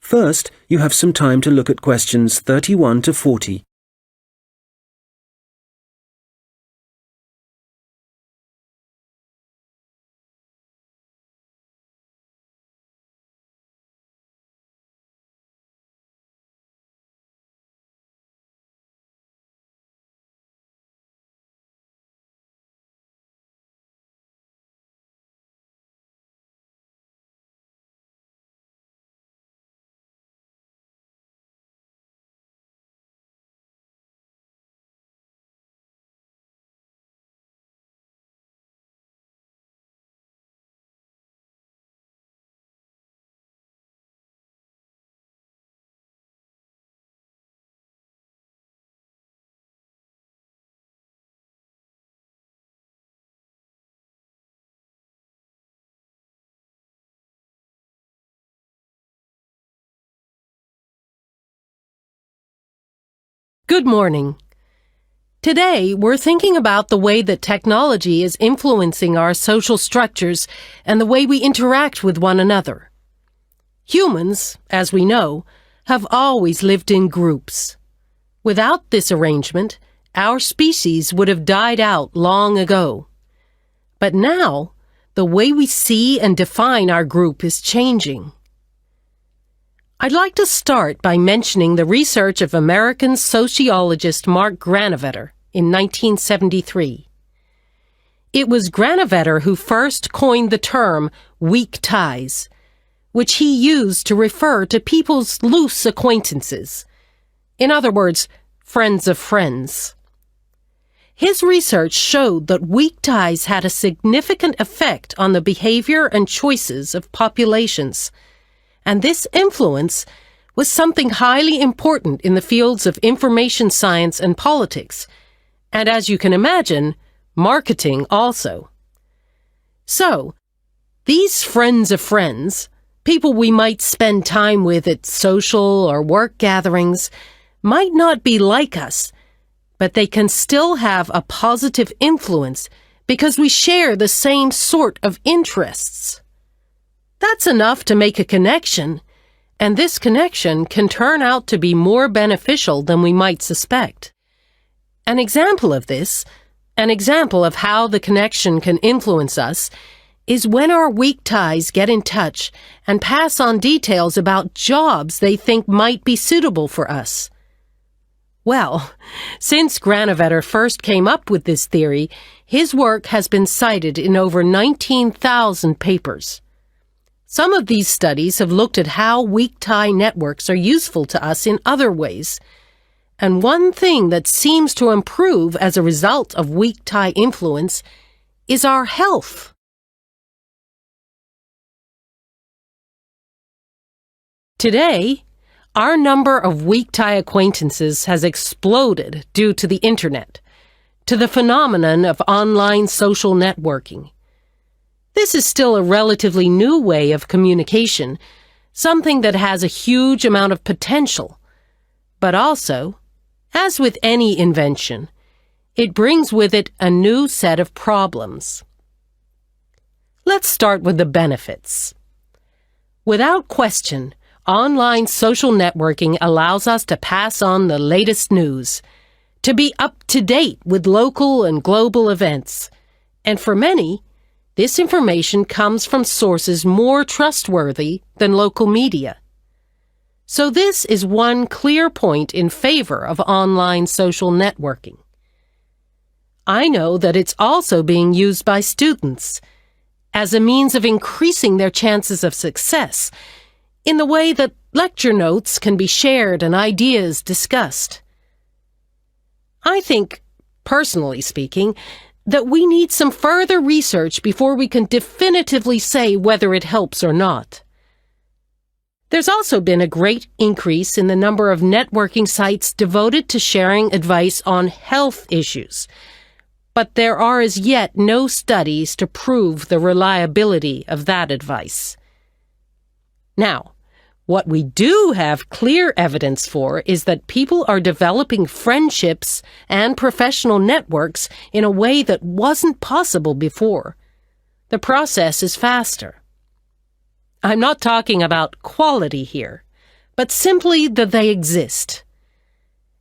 First, you have some time to look at questions 31 to 40. Good morning. Today, we're thinking about the way that technology is influencing our social structures and the way we interact with one another. Humans, as we know, have always lived in groups. Without this arrangement, our species would have died out long ago. But now, the way we see and define our group is changing. I'd like to start by mentioning the research of American sociologist Mark Granovetter in 1973. It was Granovetter who first coined the term weak ties, which he used to refer to people's loose acquaintances. In other words, friends of friends. His research showed that weak ties had a significant effect on the behavior and choices of populations, and this influence was something highly important in the fields of information science and politics, and as you can imagine, marketing also. So, these friends of friends, people we might spend time with at social or work gatherings, might not be like us, but they can still have a positive influence because we share the same sort of interests. That's enough to make a connection, and this connection can turn out to be more beneficial than we might suspect. An example of this, an example of how the connection can influence us, is when our weak ties get in touch and pass on details about jobs they think might be suitable for us. Well, since Granovetter first came up with this theory, his work has been cited in over 19,000 papers. Some of these studies have looked at how weak tie networks are useful to us in other ways. And one thing that seems to improve as a result of weak tie influence is our health. Today, our number of weak tie acquaintances has exploded due to the internet, to the phenomenon of online social networking. This is still a relatively new way of communication, something that has a huge amount of potential. But also, as with any invention, it brings with it a new set of problems. Let's start with the benefits. Without question, online social networking allows us to pass on the latest news, to be up to date with local and global events, and for many, this information comes from sources more trustworthy than local media. So this is one clear point in favor of online social networking. I know that it's also being used by students as a means of increasing their chances of success in the way that lecture notes can be shared and ideas discussed. I think, personally speaking, that we need some further research before we can definitively say whether it helps or not. There's also been a great increase in the number of networking sites devoted to sharing advice on health issues, but there are as yet no studies to prove the reliability of that advice. Now, what we do have clear evidence for is that people are developing friendships and professional networks in a way that wasn't possible before. The process is faster. I'm not talking about quality here, but simply that they exist.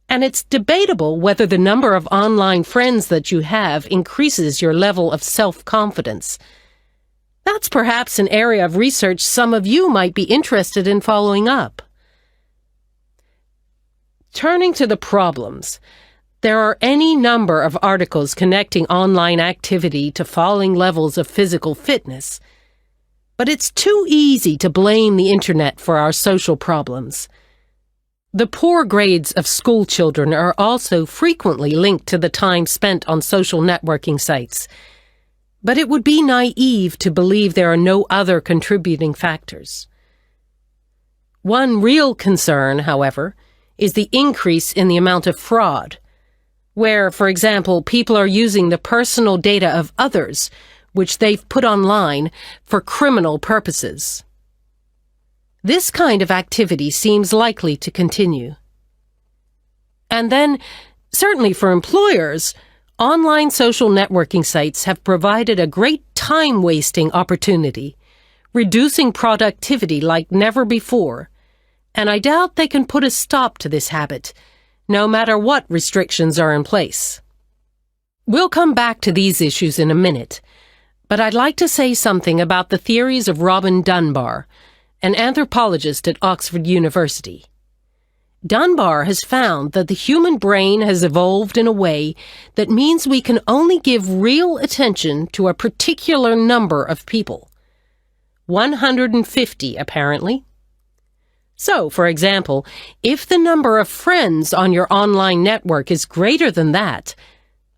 And it's debatable whether the number of online friends that you have increases your level of self-confidence. That's perhaps an area of research some of you might be interested in following up. Turning to the problems, there are any number of articles connecting online activity to falling levels of physical fitness. But it's too easy to blame the internet for our social problems. The poor grades of school children are also frequently linked to the time spent on social networking sites. But it would be naive to believe there are no other contributing factors. One real concern, however, is the increase in the amount of fraud, where, for example, people are using the personal data of others, which they've put online, for criminal purposes. This kind of activity seems likely to continue. And then, certainly for employers, online social networking sites have provided a great time-wasting opportunity, reducing productivity like never before, and I doubt they can put a stop to this habit, no matter what restrictions are in place. We'll come back to these issues in a minute, but I'd like to say something about the theories of Robin Dunbar, an anthropologist at Oxford University. Dunbar has found that the human brain has evolved in a way that means we can only give real attention to a particular number of people. 150, apparently. So, for example, if the number of friends on your online network is greater than that,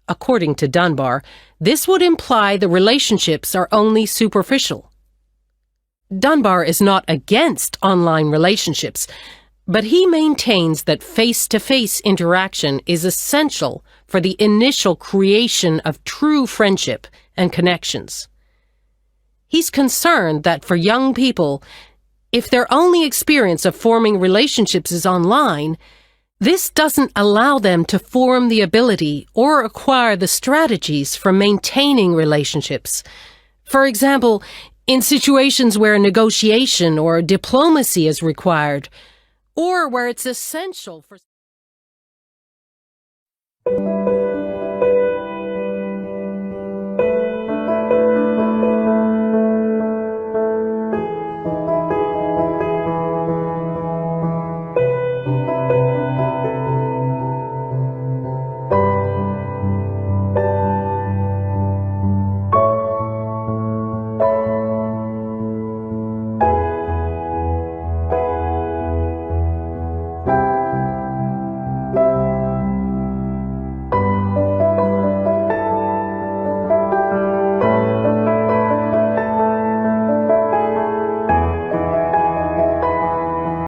according to Dunbar, this would imply the relationships are only superficial. Dunbar is not against online relationships, but he maintains that face-to-face interaction is essential for the initial creation of true friendship and connections. He's concerned that for young people, if their only experience of forming relationships is online, this doesn't allow them to form the ability or acquire the strategies for maintaining relationships. For example, in situations where negotiation or diplomacy is required, or where it's essential for